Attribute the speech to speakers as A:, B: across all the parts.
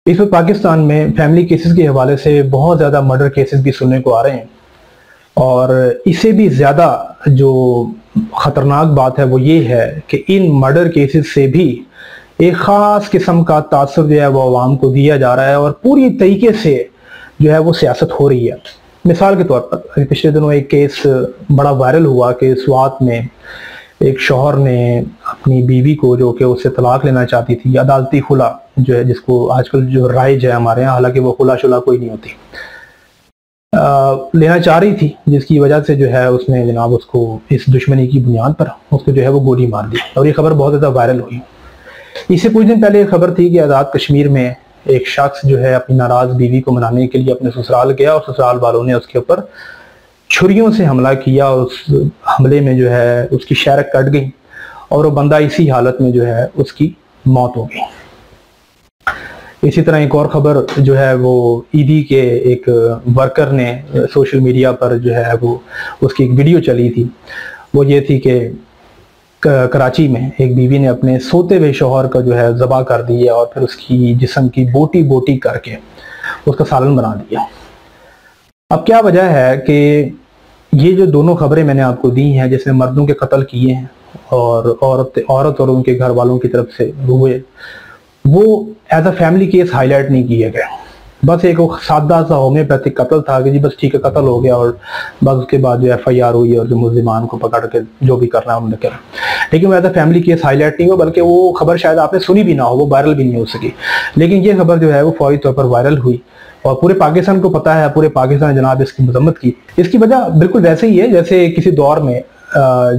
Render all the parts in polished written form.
A: इस वक्त पाकिस्तान में फैमिली केसेस के हवाले से बहुत ज़्यादा मर्डर केसेस भी सुनने को आ रहे हैं और इससे भी ज़्यादा जो ख़तरनाक बात है वो ये है कि इन मर्डर केसेस से भी एक ख़ास किस्म का तासुर जो है वो आवाम को दिया जा रहा है और पूरी तरीके से जो है वो सियासत हो रही है। मिसाल के तौर पर पिछले दिनों एक केस बड़ा वायरल हुआ कि स्वात में एक शौहर ने अपनी बीवी को जो कि उससे तलाक लेना चाहती थी, अदालती खुला जो है जिसको आजकल जो राइज है हमारे यहाँ, हालांकि वो खुला शुला कोई नहीं होती, लेना चाह रही थी, जिसकी वजह से जो है उसने जनाब उसको इस दुश्मनी की बुनियाद पर उसको जो है वो गोली मार दी और ये खबर बहुत ज़्यादा वायरल हुई। इससे कुछ दिन पहले एक खबर थी कि आज़ाद कश्मीर में एक शख्स जो है अपनी नाराज बीवी को मनाने के लिए अपने ससुराल गया और ससुराल वालों ने उसके ऊपर छुरियों से हमला किया। उस हमले में जो है उसकी शायरक कट गई और वो बंदा इसी हालत में जो है उसकी मौत हो गई। इसी तरह एक और खबर जो है वो ईदी के एक वर्कर ने सोशल मीडिया पर जो है वो उसकी एक वीडियो चली थी, वो ये थी कि कराची में एक बीवी ने अपने सोते हुए शौहर का जो है ज़बा कर दिया और फिर उसकी जिस्म की बोटी बोटी करके उसका सालन बना दिया। अब क्या वजह है कि ये जो दोनों खबरें मैंने आपको दी हैं जिसमें मर्दों के कत्ल किए हैं और औरत और उनके घर वालों की तरफ से हुए, वो as a family case highlight नहीं किए गए। बस एक सादा सा होम्योपैथिक कत्ल था कि जी बस ठीक है कत्ल हो गया और बस उसके बाद जो FIR हुई और जो मुल्जिमान को पकड़ के जो भी करना है उन्होंने करा, लेकिन वो as a family case highlight नहीं हुआ, बल्कि वो खबर शायद आपने सुनी भी ना हो, वो वायरल भी नहीं हो सकी। लेकिन ये खबर जो है वो फौरी तौर पर वायरल हुई और पूरे पाकिस्तान को पता है, पूरे पाकिस्तान ने जनाब इसकी मजम्मत की। इसकी वजह बिल्कुल वैसे ही है जैसे किसी दौर में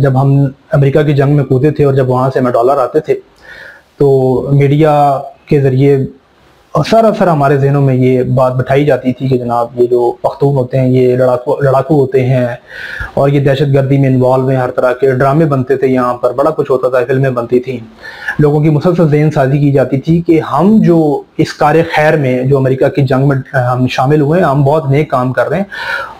A: जब हम अमेरिका की जंग में कूदे थे और जब वहाँ से हमें डॉलर आते थे तो मीडिया के ज़रिए सरासर हमारे जहनों में ये बात बिठाई जाती थी कि जनाब ये जो पख्तून होते हैं ये लड़ाकू होते हैं और ये दहशत गर्दी में इन्वॉल्व हैं, हर तरह के ड्रामे बनते थे, यहाँ पर बड़ा कुछ होता था, फिल्में बनती थी, लोगों की मुसलसल जहन साजी की जाती थी कि हम जो इस कार्य खैर में जो अमेरिका की जंग में हम शामिल हुए, हम बहुत नेक काम कर रहे हैं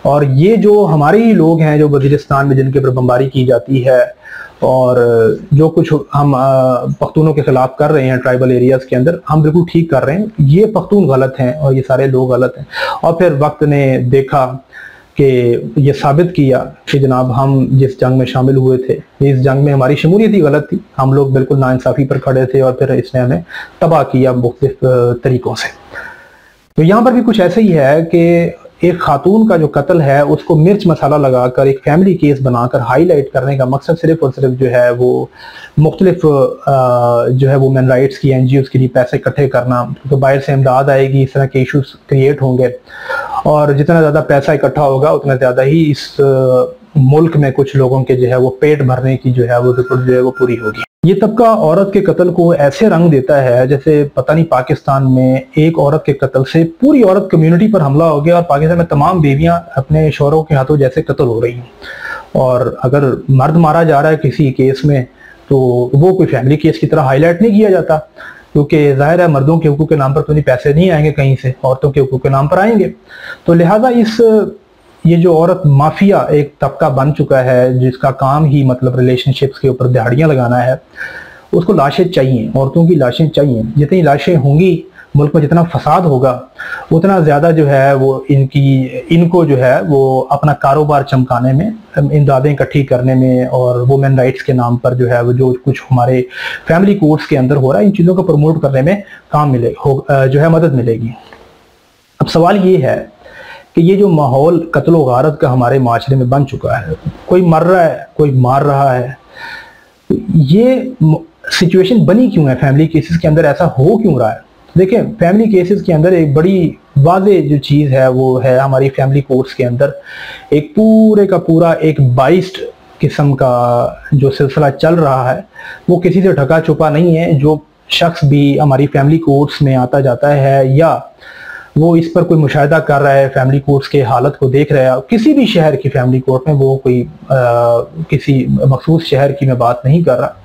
A: और ये जो हमारे ही लोग हैं जो वजीरिस्तान में जिनके ऊपर बमबारी की जाती है और जो कुछ हम पख्तूनों के खिलाफ कर रहे हैं ट्राइबल एरियाज के अंदर, हम बिल्कुल ठीक कर रहे हैं, ये पख्तून गलत हैं और ये सारे लोग गलत हैं। और फिर वक्त ने देखा कि ये साबित किया कि जनाब हम जिस जंग में शामिल हुए थे, इस जंग में हमारी शमूलियत ही गलत थी, हम लोग बिल्कुल नाइंसाफ़ी पर खड़े थे और फिर इसने हमें तबाह किया मुख्तलिफ तरीक़ों से। तो यहाँ पर भी कुछ ऐसे ही है कि एक खातून का जो कत्ल है उसको मिर्च मसाला लगाकर एक फैमिली केस बनाकर हाईलाइट करने का मकसद सिर्फ और सिर्फ जो है वो मुख्तलिफ जो है वुमेन राइट्स की NGOs के लिए पैसे इकट्ठे करना, तो बाहर से इमदाद आएगी, इस तरह के इशूज क्रिएट होंगे और जितना ज़्यादा पैसा इकट्ठा होगा उतना ज़्यादा ही इस मुल्क में कुछ लोगों के जो है वो पेट भरने की जो है वो ज़रूरत जो है वो पूरी होगी। ये तबका औरत के कत्ल को ऐसे रंग देता है जैसे पता नहीं पाकिस्तान में एक औरत के कत्ल से पूरी औरत कम्युनिटी पर हमला हो गया और पाकिस्तान में तमाम बीवियां अपने शौहरों के हाथों जैसे कत्ल हो रही हैं। और अगर मर्द मारा जा रहा है किसी केस में तो वो कोई फैमिली केस की तरह हाईलाइट नहीं किया जाता, क्योंकि जाहिर है मर्दों के हुकूक के नाम पर तो नहीं पैसे नहीं आएंगे कहीं से, औरतों के हुकूक के नाम पर आएंगे। तो लिहाजा ये जो औरत माफिया एक तबका बन चुका है जिसका काम ही मतलब रिलेशनशिप्स के ऊपर दिहाड़ियां लगाना है, उसको लाशें चाहिए, औरतों की लाशें चाहिए। जितनी लाशें होंगी मुल्क में, जितना फसाद होगा उतना ज़्यादा जो है वो इनको जो है वो अपना कारोबार चमकाने में, इमदादें इकट्ठी करने में और वुमेन राइट्स के नाम पर जो है वो जो कुछ हमारे फैमिली कोर्ट्स के अंदर हो रहा है, इन चीज़ों को प्रमोट करने में काम जो है मदद मिलेगी। अब सवाल ये है कि ये जो माहौल कत्ल व गारत का हमारे माशरे में बन चुका है, कोई मर रहा है, कोई मार रहा है, ये सिचुएशन बनी क्यों है? फैमिली केसेस के अंदर ऐसा हो क्यों रहा है? देखिए, फैमिली केसेस के अंदर एक बड़ी वाज़े जो चीज़ है वो है हमारी फैमिली कोर्ट्स के अंदर एक पूरे का पूरा एक बाइस्ड किस्म का जो सिलसिला चल रहा है, वो किसी से ढका छुपा नहीं है। जो शख्स भी हमारी फैमिली कोर्ट्स में आता जाता है या वो इस पर कोई मुशाहिदा कर रहा है, फैमिली कोर्ट्स के हालत को देख रहा है, किसी भी शहर की फैमिली कोर्ट में, वो कोई किसी मखसूस शहर की मैं बात नहीं कर रहा,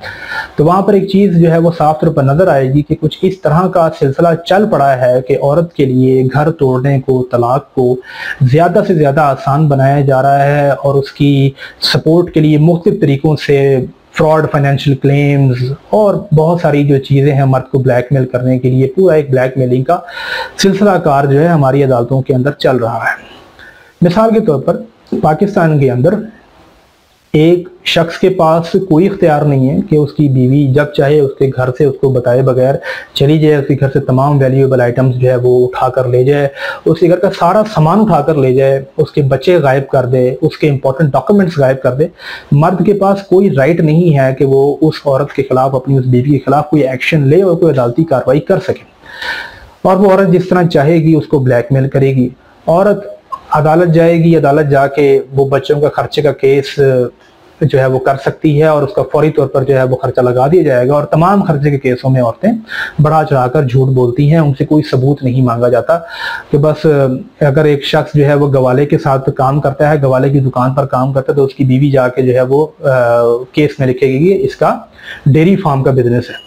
A: तो वहाँ पर एक चीज़ जो है वो साफ तौर पर नज़र आएगी कि कुछ इस तरह का सिलसिला चल पड़ा है कि औरत के लिए घर तोड़ने को, तलाक को ज़्यादा से ज़्यादा आसान बनाया जा रहा है और उसकी सपोर्ट के लिए मुख्तलिफ तरीक़ों से फ्रॉड, फाइनेंशियल क्लेम्स और बहुत सारी जो चीज़ें हैं मर्द को ब्लैकमेल करने के लिए, पूरा एक ब्लैकमेलिंग का सिलसिला कार जो है हमारी अदालतों के अंदर चल रहा है। मिसाल के तौर पर पाकिस्तान के अंदर एक शख्स के पास कोई इख्तियार नहीं है कि उसकी बीवी जब चाहे उसके घर से उसको बताए बगैर चली जाए, उसके घर से तमाम वैल्यूएबल आइटम्स जो है वो उठा कर ले जाए, उसके घर का सारा सामान उठा कर ले जाए, उसके बच्चे गायब कर दे, उसके इंपॉर्टेंट डॉक्यूमेंट्स गायब कर दे। मर्द के पास कोई राइट नहीं है कि वो उस औरत के खिलाफ, अपनी उस बीवी के खिलाफ कोई एक्शन ले और कोई अदालती कार्रवाई कर सके। और वो औरत जिस तरह चाहेगी उसको ब्लैकमेल करेगी। औरत अदालत जाएगी, अदालत जाके वो बच्चों का खर्चे का केस जो है वो कर सकती है और उसका फौरी तौर पर जो है वो खर्चा लगा दिया जाएगा। और तमाम खर्चे के केसों में औरतें बढ़ा चढ़ाकर झूठ बोलती हैं, उनसे कोई सबूत नहीं मांगा जाता कि बस अगर एक शख्स जो है वो गवाले के साथ काम करता है, गवाले की दुकान पर काम करता है, तो उसकी बीवी जाके जो है वो केस में लिखेगी इसका डेयरी फार्म का बिजनेस है।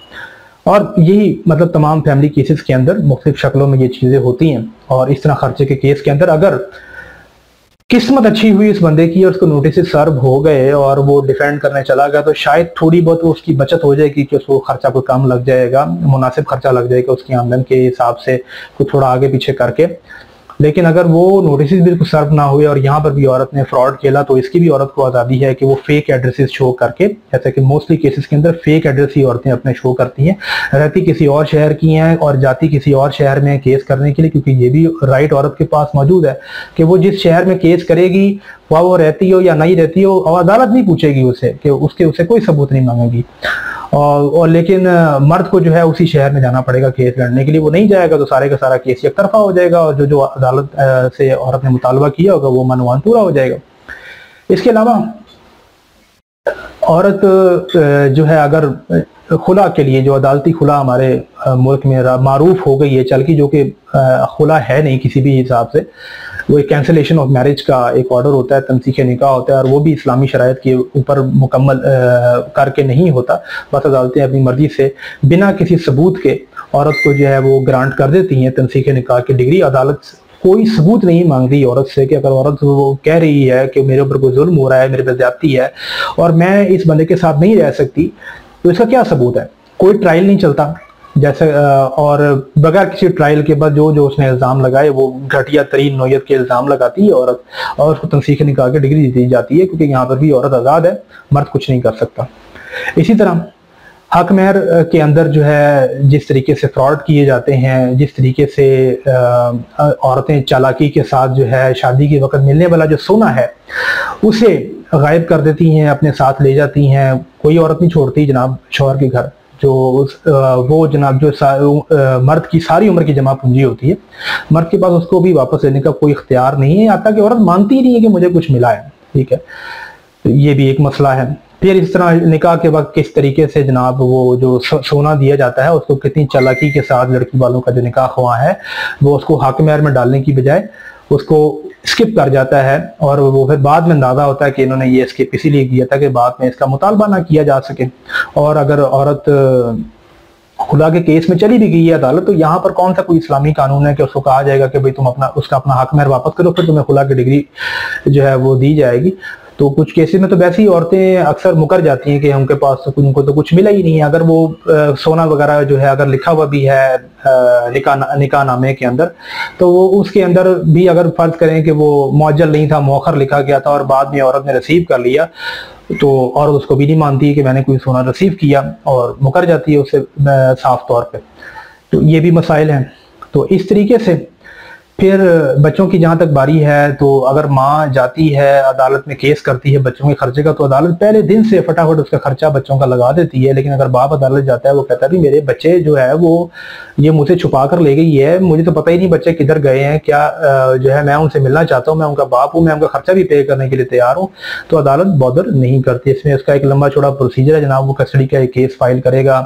A: और यही मतलब तमाम फैमिली केसेस के अंदर मुख्तलिफ शक्लों में ये चीजें होती हैं। और इस तरह खर्चे के केस के अंदर अगर किस्मत अच्छी हुई इस बंदे की और उसको नोटिस सर्व हो गए और वो डिफेंड करने चला गया, तो शायद थोड़ी बहुत उसकी बचत हो जाएगी कि उसको खर्चा कोई कम लग जाएगा, मुनासिब खर्चा लग जाएगा उसकी आमदन के हिसाब से, कुछ थोड़ा आगे पीछे करके। लेकिन अगर वो नोटिस बिल्कुल सर्व ना हुए और यहाँ पर भी औरत ने फ्रॉड खेला, तो इसकी भी औरत को आज़ादी है कि वो फेक एड्रेसेस शो करके, जैसे कि मोस्टली केसेस के अंदर फेक एड्रेस ही औरतें अपने शो करती हैं, रहती किसी और शहर की हैं और जाती किसी और शहर में केस करने के लिए, क्योंकि ये भी राइट औरत के पास मौजूद है कि वो जिस शहर में केस करेगी वह वो रहती हो या नहीं रहती हो, और अदालत नहीं पूछेगी उसे कि उसे कोई सबूत नहीं मांगेगी। और लेकिन मर्द को जो है उसी शहर में जाना पड़ेगा केस लड़ने के लिए। वो नहीं जाएगा तो सारे का सारा केस एक तरफा हो जाएगा और जो अदालत से औरत ने मुतालबा किया होगा वो मनवान पूरा हो जाएगा। इसके अलावा औरत जो है अगर खुला के लिए, जो अदालती खुला हमारे मुल्क में मारूफ हो गई है चल की, जो कि खुला है नहीं किसी भी हिसाब से, वो एक कैंसिलेशन ऑफ मैरिज का एक ऑर्डर होता है, तनसीख निकाह होता है, और वो भी इस्लामी शरायत के ऊपर मुकम्मल करके नहीं होता। बस अदालतें अपनी मर्जी से बिना किसी सबूत के औरत को जो है वो ग्रांट कर देती हैं तनसीख निकाह की डिग्री। अदालत कोई सबूत नहीं मांग रही औरत से कि अगर औरत वो कह रही है कि मेरे ऊपर कोई जुल्म हो रहा है, मेरे पे ज्यादती है और मैं इस बंदे के साथ नहीं रह सकती, तो इसका क्या सबूत है? कोई ट्रायल नहीं चलता जैसे, और बगैर किसी ट्रायल के बाद जो उसने इल्ज़ाम लगाए वो घटिया तरीन नौयत के इल्ज़ाम लगाती है औरत, और उसको तनसीख निकाह की डिग्री दी जाती है, क्योंकि यहाँ पर भी औरत आज़ाद है, मर्द कुछ नहीं कर सकता। इसी तरह हक महर के अंदर जो है जिस तरीके से फ्रॉड किए जाते हैं, जिस तरीके से औरतें चालाकी के साथ जो है शादी के वक्त मिलने वाला जो सोना है उसे गायब कर देती हैं, अपने साथ ले जाती हैं। कोई औरत नहीं छोड़ती जनाब शौहर के घर, जो वो जनाब जो मर्द की सारी उम्र की जमा पूंजी होती है, मर्द के पास उसको भी वापस लेने का कोई इख्तियार नहीं है, आता कि औरत मानती ही नहीं है कि मुझे कुछ मिला है। ठीक है, तो ये भी एक मसला है। फिर इस तरह निकाह के वक्त किस तरीके से जनाब वो जो सोना दिया जाता है उसको कितनी चालाकी के साथ लड़की वालों का जो निकाह हुआ है वो उसको हक महर में डालने की बजाय उसको स्किप कर जाता है, और वो फिर बाद में अंदाजा होता है कि इन्होंने ये स्किप इसीलिए किया था कि बाद में इसका मुतालबा ना किया जा सके। और अगर औरत खुला के केस में चली भी गई है अदालत, तो यहाँ पर कौन सा कोई इस्लामी कानून है कि उसको कहा जाएगा कि भाई तुम उसका अपना हक महर वापस करो, फिर तुम्हें खुला की डिग्री जो है वो दी जाएगी। तो कुछ केसेस में तो वैसे ही औरतें अक्सर मुकर जाती हैं कि उनके पास तो उनको तो कुछ मिला ही नहीं है। अगर वो सोना वगैरह जो है अगर लिखा हुआ भी है निकाह नामे के अंदर, तो वो उसके अंदर भी अगर फर्ज करें कि वो मुअज्जल नहीं था, मौखर लिखा गया था और बाद में औरत ने रिसीव कर लिया, तो औरत उसको भी नहीं मानती कि मैंने कोई सोना रिसीव किया और मुकर जाती है उससे साफ तौर पे। तो ये भी मसाइल हैं। तो इस तरीके से फिर बच्चों की जहाँ तक बारी है, तो अगर माँ जाती है अदालत में केस करती है बच्चों के खर्चे का, तो अदालत पहले दिन से फटाफट उसका खर्चा बच्चों का लगा देती है। लेकिन अगर बाप अदालत जाता है, वो कहता है भी मेरे बच्चे जो है वो ये मुझसे छुपा कर ले गई है, मुझे तो पता ही नहीं बच्चे किधर गए हैं, क्या जो है मैं उनसे मिलना चाहता हूँ, मैं उनका बाप हूँ, मैं उनका खर्चा भी पे करने के लिए तैयार हूँ, तो अदालत बॉदर नहीं करती। इसमें उसका एक लंबा चौड़ा प्रोसीजर है जनाब। वो कस्टडी का एक केस फाइल करेगा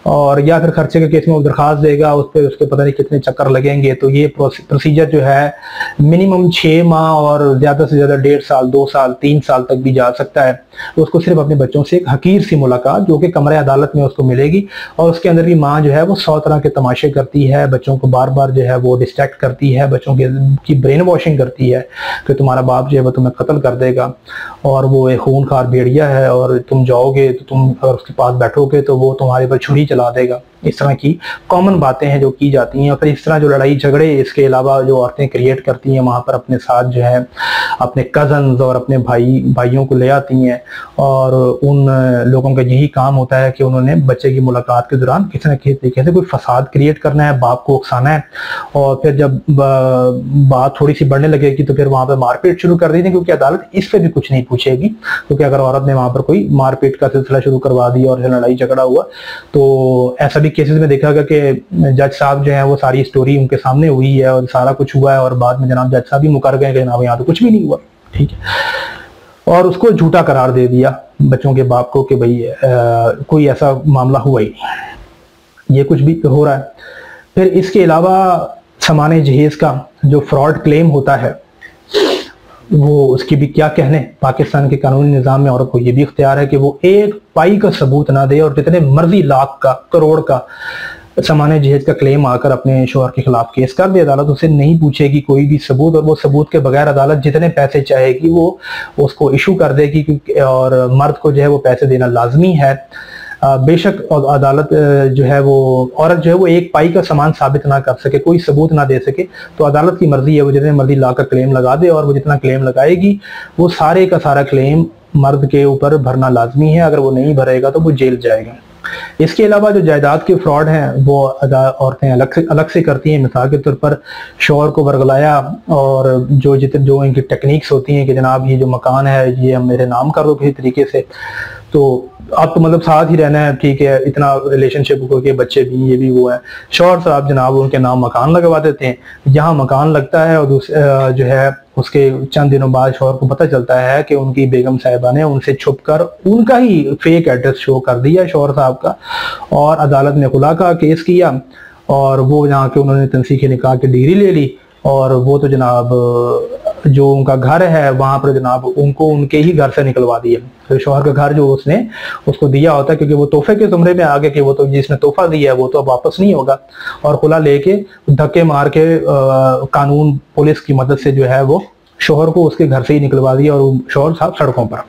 A: और या फिर खर्चे के केस में वो दरखास्त देगा, उस पर उसके पता नहीं कितने चक्कर लगेंगे। तो ये प्रोसेस प्रोसीजर जो है मिनिमम 6 माह और ज्यादा से ज्यादा 1.5 साल, 2 साल, 3 साल तक भी जा सकता है। तो उसको सिर्फ अपने बच्चों से एक हकीर सी मुलाकात जो कि कमरे अदालत में उसको मिलेगी, और उसके अंदर भी माँ जो है वो 100 तरह के तमाशे करती है, बच्चों को बार बार जो है वो डिस्ट्रैक्ट करती है, बच्चों की ब्रेन वॉशिंग करती है कि तुम्हारा बाप जो है वो तुम्हें कत्ल कर देगा और वो एक खूनखार भेड़िया है, और तुम जाओगे तो तुम अगर उसके पास बैठोगे तो वो तुम्हारे पर छुरी चला देगा। इस तरह की कॉमन बातें हैं जो की जाती हैं। और फिर इस तरह जो लड़ाई झगड़े इसके अलावा जो औरतें क्रिएट करती हैं वहां पर अपने साथ जो है अपने कजन्स और अपने भाइयों को ले आती हैं, और उन लोगों का यही काम होता है कि उन्होंने बच्चे की मुलाकात के दौरान किसी न किसी तरीके से कोई फसाद क्रिएट करना है, बाप को उकसाना है, और फिर जब बात थोड़ी सी बढ़ने लगेगी तो फिर वहां पर मारपीट शुरू कर देती है, क्योंकि अदालत इस पे भी कुछ नहीं पूछेगी। क्योंकि अगर औरत ने वहां पर कोई मारपीट का सिलसिला शुरू करवा दिया और लड़ाई झगड़ा हुआ, तो ऐसा भी केसेस में देखा गया कि जज साहब जो है वो सारी स्टोरी उनके सामने हुई है और सारा कुछ हुआ है, और बाद में जनाब जज साहब भी मुकर गए कि जनाब यहाँ तो कुछ भी नहीं हुआ, ठीक है, और उसको झूठा करार दे दिया बच्चों के बाप को कि भाई कोई ऐसा मामला हुआ ही नहीं, ये कुछ भी हो रहा है। फिर इसके अलावा सामान्य जहेज का जो फ्रॉड क्लेम होता है वो उसकी भी क्या कहने। पाकिस्तान के कानूनी निज़ाम में औरत को ये भी इख्तियार है कि वो एक पाई का सबूत ना दे, और जितने मर्जी लाख का, करोड़ का सामान्य जहेज का क्लेम आकर अपने शोहर के खिलाफ केस कर दे। अदालत उसे नहीं पूछेगी कोई भी सबूत, और वो सबूत के बगैर अदालत जितने पैसे चाहेगी वो उसको इशू कर देगी, और मर्द को जो है वो पैसे देना लाजमी है। बेशक अदालत जो है वो औरत जो है वो एक पाई का सामान साबित ना कर सके, कोई सबूत ना दे सके, तो अदालत की मर्जी है वो जितने मर्जी ला का क्लेम लगा दे, और वो जितना क्लेम लगाएगी वो सारे का सारा क्लेम मर्द के ऊपर भरना लाजमी है। अगर वो नहीं भरेगा तो वो जेल जाएगा। इसके अलावा जो जायदाद के फ्रॉड हैं वो औरतें अलग से करती हैं। मिसाल के तौर पर शौहर को वर्गलाया, और जो इनकी टेक्निक्स होती हैं कि जनाब ये जो मकान है ये मेरे नाम कर दो किसी तरीके से, तो अब तो मतलब साथ ही रहना है, ठीक है, इतना रिलेशनशिप हो के बच्चे भी, ये भी वो है। शौहर साहब जनाब उनके नाम मकान लगवा देते हैं, जहाँ मकान लगता है और जो है उसके चंद दिनों बाद शौहर को पता चलता है कि उनकी बेगम साहिबा ने उनसे छुपकर उनका ही फेक एड्रेस शो कर दिया शौहर साहब का, और अदालत ने खुला का केस किया, और वो जहाँ के उन्होंने तनसीख निकाह की डिग्री ले ली, और वो तो जनाब जो उनका घर है वहां पर जनाब उनको उनके ही घर से निकलवा दिया। तो शौहर का घर जो उसने उसको दिया होता है, क्योंकि वो तोहफे के जुमरे में आ गया कि वो तो जिसने तोहफा दिया है वो तो अब वापस नहीं होगा, और खुला लेके धक्के मार के कानून पुलिस की मदद से जो है वो शौहर को उसके घर से ही निकलवा दिया, और शौहर साहब सड़कों पर।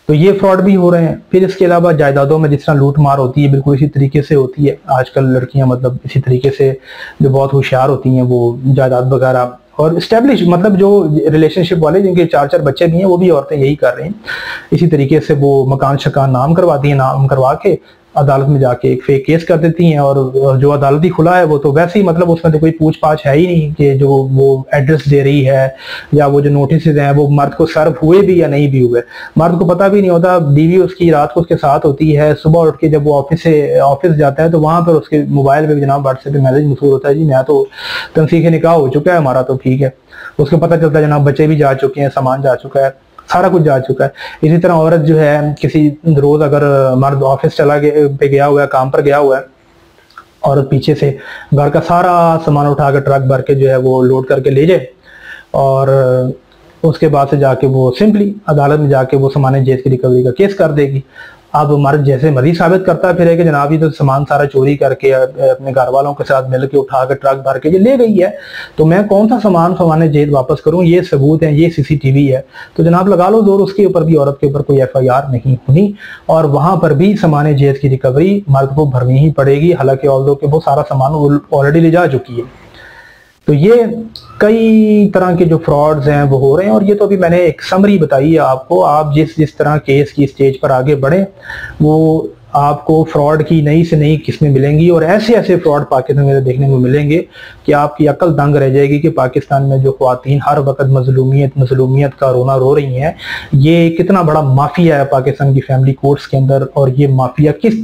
A: तो ये फ्रॉड भी हो रहे हैं। फिर इसके अलावा जायदादों में जिस तरह लूट मार होती है बिल्कुल इसी तरीके से होती है। आजकल लड़कियां मतलब इसी तरीके से जो बहुत होशियार होती हैं वो जायदाद वगैरह, और स्टैब्लिश मतलब जो रिलेशनशिप वाले जिनके 4-4 बच्चे भी हैं वो भी औरतें यही कर रही हैं। इसी तरीके से वो मकान शकान नाम करवाती हैं, नाम करवा के अदालत में जाके एक फेक केस कर देती हैं, और जो अदालती खुला है वो तो वैसे ही मतलब उसमें तो कोई पूछ पाछ है ही नहीं कि जो वो एड्रेस दे रही है या वो जो नोटिस हैं वो मर्द को सर्व हुए भी या नहीं भी हुए। मर्द को पता भी नहीं होता, बीवी उसकी रात को उसके साथ होती है, सुबह उठ के जब वो ऑफिस जाता है तो वहां पर उसके मोबाइल पे जनाब व्हाट्सएप पे मैसेज मसूल होता है, जी मैं तो तनसीह निकाह हो चुका है हमारा, तो ठीक है। उसको पता चलता है जनाब बच्चे भी जा चुके हैं, सामान जा चुका है, सारा कुछ जा चुका है। इसी तरह औरत जो है किसी रोज अगर मर्द ऑफिस गया हुआ है, काम पर गया हुआ है, औरत पीछे से घर का सारा सामान उठा कर ट्रक भर के जो है वो लोड करके ले जाए, और उसके बाद से जाके वो सिंपली अदालत में जाके वो सामान जेज की रिकवरी का केस कर देगी। अब मर्द जैसे मर्जी साबित करता फिर कि जनाब ये तो सामान सारा चोरी करके अपने घर वालों के साथ मिलकर उठा कर ट्रक भर के ये ले गई है, तो मैं कौन सा सामान जेल वापस करूं, ये सबूत है, ये सीसीटीवी है, तो जनाब लगा लो जोर। उसके ऊपर भी औरत के ऊपर कोई FIR नहीं होनी, और वहां पर भी सामान जेल की रिकवरी मर्द को भरनी ही पड़ेगी, हालांकि ऑल्दो के वो सारा सामान ऑलरेडी ले जा चुकी है। तो ये कई तरह के जो फ्रॉड्स हैं वो हो रहे हैं, और ये तो अभी मैंने एक समरी बताई है आपको। आप जिस तरह केस की स्टेज पर आगे बढ़े वो आपको फ्रॉड की नई से नई किस्में मिलेंगी, और ऐसे फ्रॉड पाकिस्तान में देखने को मिलेंगे कि आपकी अकल दंग रह जाएगी कि पाकिस्तान में जो ख्वातीन हर वक्त मजलूमियत का रोना रो रही हैं, ये कितना बड़ा माफिया है पाकिस्तान की फैमिली कोर्ट्स के अंदर, और ये माफिया किस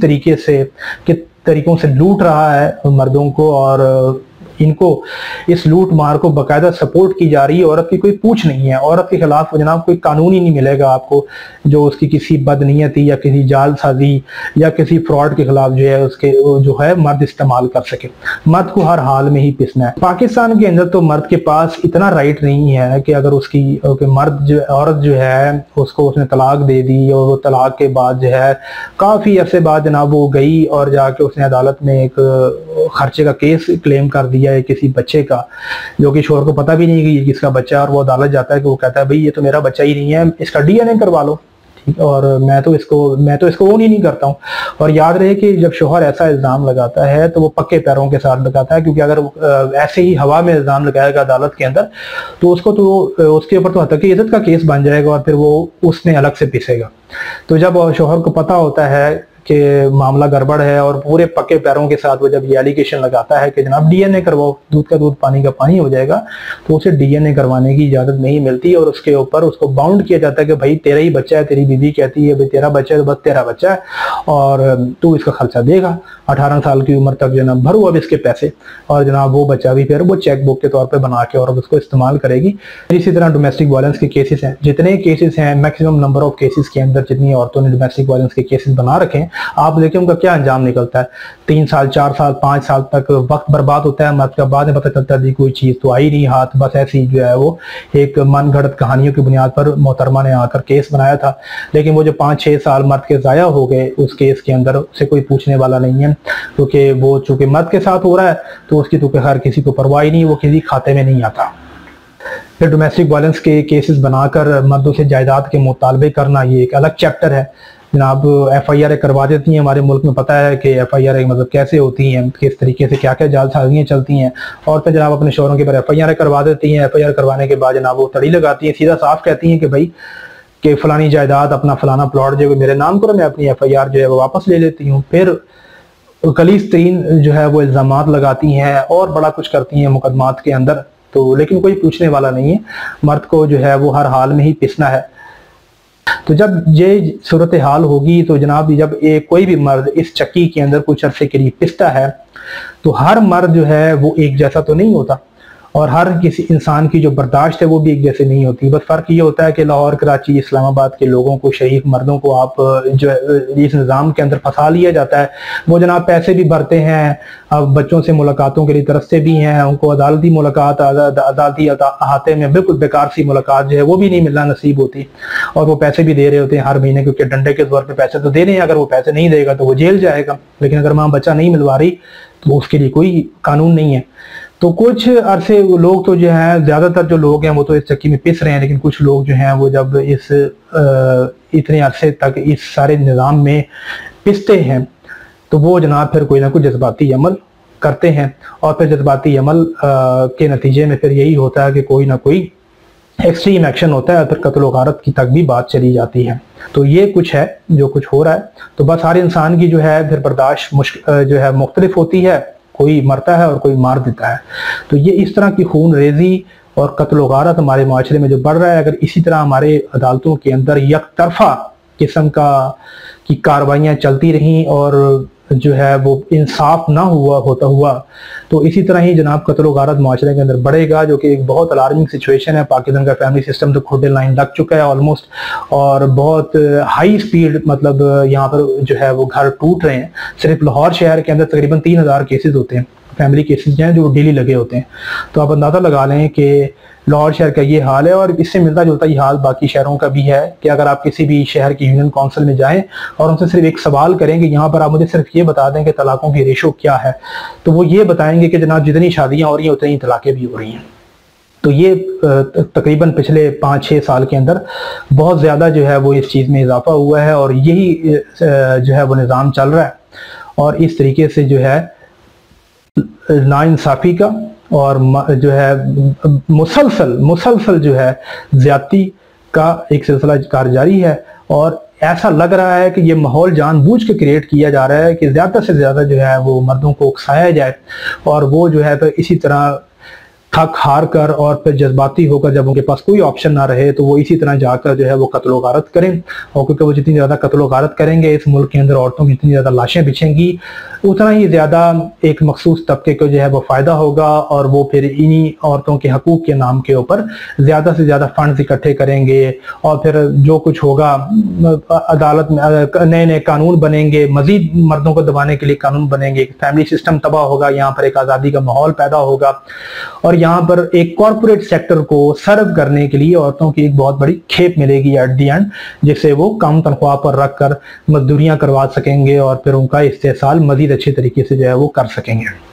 A: तरीकों से लूट रहा है मर्दों को, और इनको इस लूट मार को बाकायदा सपोर्ट की जा रही है। औरत की कोई पूछ नहीं है, औरत के खिलाफ जनाब कोई कानून ही नहीं मिलेगा आपको जो उसकी किसी बदनीयती या किसी जालसाजी या किसी फ्रॉड के खिलाफ जो है उसके जो है मर्द इस्तेमाल कर सके। मर्द को हर हाल में ही पिसना है। पाकिस्तान के अंदर तो मर्द के पास इतना राइट नहीं है कि अगर उसकी मर्द जो औरत जो है उसको उसने तलाक दे दी और वो तलाक के बाद जो है काफी अरसे बाद जनाब वो गई और जाके उसने अदालत में एक खर्चे का केस क्लेम कर दिया है किसी बच्चे का, जो कि शोहर को पता भी नहीं कि ये किसका बच्चा है। और वो अदालत जाता है कि वो कहता है भाई ये तो मेरा बच्चा ही नहीं है, इसका डीएनए करवा लो। ठीक, और मैं तो इसको ओन ही नहीं करता हूँ। और याद रहे कि जब शोहर ऐसा इल्जाम लगाता है तो वो पक्के पैरों के साथ लगाता है, क्योंकि अगर ऐसे ही हवा में इल्जाम लगाएगा अदालत के अंदर तो उसके ऊपर तो हत्या इज्जत का केस बन जाएगा और फिर वो उसमें अलग से पिसेगा। तो जब शोहर को पता होता है कि मामला गड़बड़ है और पूरे पक्के पैरों के साथ वो जब ये एलिगेशन लगाता है कि जनाब डीएनए करवाओ, दूध का दूध पानी का पानी हो जाएगा, तो उसे डीएनए करवाने की इजाजत नहीं मिलती और उसके ऊपर उसको बाउंड किया जाता है कि भाई तेरा ही बच्चा है। तेरी बीवी कहती है भाई तेरा बच्चा है तो बस तेरा बच्चा है और तू इसका खर्चा देगा। 18 साल की उम्र तक जनाब भरो अब इसके पैसे, और जनाब वो बच्चा भी फिर वो चेक बुक के तौर पर बना के और उसको इस्तेमाल करेगी। इसी तरह डोमेस्टिक वायलेंस के केसेस हैं, जितने केसेस हैं मैक्सिमम नंबर ऑफ केसेस के अंदर जितनी औरतों ने डोमेस्टिक वायलेंस के केसेस बना रखे आप देखिए उनका क्या अंजाम निकलता है। 3 साल 4 साल 5 साल तक वक्त बर्बाद होता है। मर्द का बाद में पता चलता है कोई चीज तो आई नहीं हाथ, बस ऐसी जो है वो एक मन घड़त कहानियों की बुनियाद पर मोहतरमा ने आकर केस बनाया था, लेकिन वो जो 5-6 साल मर्द के जाया हो गए उस केस के अंदर उसे कोई पूछने वाला नहीं है, क्योंकि वो चूंकि मर्द के साथ हो रहा है तो उसकी तो खैर किसी को परवाह ही नहीं, वो किसी खाते में नहीं आता। फिर डोमेस्टिक वायलेंस के केसेस बनाकर मर्दों से जायदाद के मुतालबे करना ये एक अलग चैप्टर है। जनाब FIR करवा देती हैं। हमारे मुल्क में पता है कि FIR मतलब कैसे होती हैं, किस तरीके से क्या क्या जालसाजियाँ चलती हैं। और फिर जनाब अपने शोहरों के ऊपर FIR करवा देती हैं। FIR करवाने के बाद जनाब वो तड़ी लगाती हैं, सीधा साफ कहती हैं कि भाई कि फलानी जायदाद अपना फलाना प्लॉट जो मेरे नाम करो, मैं अपनी FIR जो है वो वापस ले लेती हूँ। फिर गलीज़ तरीन जो है वो इल्ज़ामात लगाती हैं और बड़ा कुछ करती हैं मुकदमात के अंदर, तो लेकिन कोई पूछने वाला नहीं है। मर्द को जो है वो हर हाल में ही पिसना है। तो जब ये सूरत हाल होगी तो जनाब जब कोई भी मर्द इस चक्की के अंदर कुछ अरसे के लिए पिसता है तो हर मर्द जो है वो एक जैसा तो नहीं होता और हर किसी इंसान की जो बर्दाश्त है वो भी एक जैसे नहीं होती। बस फर्क ये होता है कि लाहौर, कराची, इस्लामाबाद के लोगों को, शरीफ मर्दों को आप जो इस निज़ाम के अंदर फंसा लिया जाता है। वो जनाब पैसे भी भरते हैं, अब बच्चों से मुलाकातों के लिए तरसते भी हैं, उनको अदालती मुलाकात, अदालती अहाते में बिल्कुल बेकार सी मुलाकात जो है वो भी नहीं मिलना नसीब होती, और वो पैसे भी दे रहे होते हैं हर महीने, क्योंकि डंडे के तौर पर पैसे तो दे रहे हैं। अगर वो पैसे नहीं देगा तो वो जेल जाएगा, लेकिन अगर माँ बच्चा नहीं मिलवा रही तो उसके लिए कोई कानून नहीं है। तो कुछ अरसे लोग तो जो है, ज्यादातर जो लोग हैं वो तो इस चक्की में पिस रहे हैं, लेकिन कुछ लोग जो हैं वो जब इतने अरसे तक इस सारे निज़ाम में पिसते हैं तो वो जनाब फिर कोई ना कोई जज्बाती अमल करते हैं, और फिर जज्बाती अमल के नतीजे में फिर यही होता है कि कोई ना कोई एक्सट्रीम एक्शन होता है, फिर कत्ल गारत की तक भी बात चली जाती है। तो ये कुछ है जो कुछ हो रहा है। तो बस हर इंसान की जो है फिर बर्दाश्त जो है मुख्तलिफ होती है, कोई मरता है और कोई मार देता है। तो ये इस तरह की खून रेजी और कत्ल गारत हमारे माशरे में जो बढ़ रहा है, अगर इसी तरह हमारे अदालतों के अंदर यकतरफा किस्म की कार्रवाइयाँ चलती रहीं और जो है वो इंसाफ ना होता हुआ तो इसी तरह ही जनाब कत्ल गारत माशरे के अंदर बढ़ेगा, जो कि एक बहुत अलार्मिंग सिचुएशन है। पाकिस्तान का फैमिली सिस्टम तो खुद लाइन लग चुका है ऑलमोस्ट, और बहुत हाई स्पीड मतलब यहाँ पर जो है वो घर टूट रहे हैं। सिर्फ लाहौर शहर के अंदर तकरीबन 3000 केसेस होते हैं, फैमिली केसेस हैं जो डेली लगे होते हैं। तो आप अंदाजा लगा लें कि लाहौर शहर का ये हाल है, और इससे मिलता जुलता ये हाल बाकी शहरों का भी है कि अगर आप किसी भी शहर की यूनियन काउंसिल में जाएं और उनसे सिर्फ एक सवाल करें कि यहाँ पर आप मुझे सिर्फ ये बता दें कि तलाकों की रेशो क्या है, तो वो ये बताएंगे कि जनाब जितनी शादियां हो रही हैं उतनी तलाकें भी हो रही हैं। तो ये तकरीबन पिछले 5-6 साल के अंदर बहुत ज़्यादा जो है वो इस चीज़ में इजाफा हुआ है, और यही जो है वो निज़ाम चल रहा है। और इस तरीके से जो है नाइंसाफ़ी का और जो है मुसलसल जो है ज्यादती का एक सिलसिला कार जारी है, और ऐसा लग रहा है कि ये माहौल जानबूझ के क्रिएट किया जा रहा है कि ज़्यादा से ज़्यादा जो है वो मर्दों को उकसाया जाए, और वो जो है तो इसी तरह थक हार कर और फिर जज्बाती होकर जब उनके पास कोई ऑप्शन ना रहे तो वो इसी तरह जाकर जो है वो कत्लो गारत करें। और क्योंकि वो जितनी ज्यादा कत्लो गारत करेंगे, इस मुल्क के अंदर औरतों की जितनी ज्यादा लाशें बिछेंगी, उतना ही ज्यादा एक मखसूस तबके को जो है वो फायदा होगा, और वो फिर इन्हीं औरतों के हकूक के नाम के ऊपर ज्यादा से ज्यादा फंड्स इकट्ठे करेंगे। और फिर जो कुछ होगा, अदालत में नए नए कानून बनेंगे, मजीद मर्दों को दबाने के लिए कानून बनेंगे, फैमिली सिस्टम तबाह होगा, यहाँ पर एक आज़ादी का माहौल पैदा होगा, और यहाँ पर एक कॉरपोरेट सेक्टर को सर्व करने के लिए औरतों की एक बहुत बड़ी खेप मिलेगी एट दी एंड, जिससे वो कम तनख्वाह पर रखकर मजदूरियां करवा सकेंगे और फिर उनका इस्तेसाल मजीद अच्छे तरीके से जो है वो कर सकेंगे।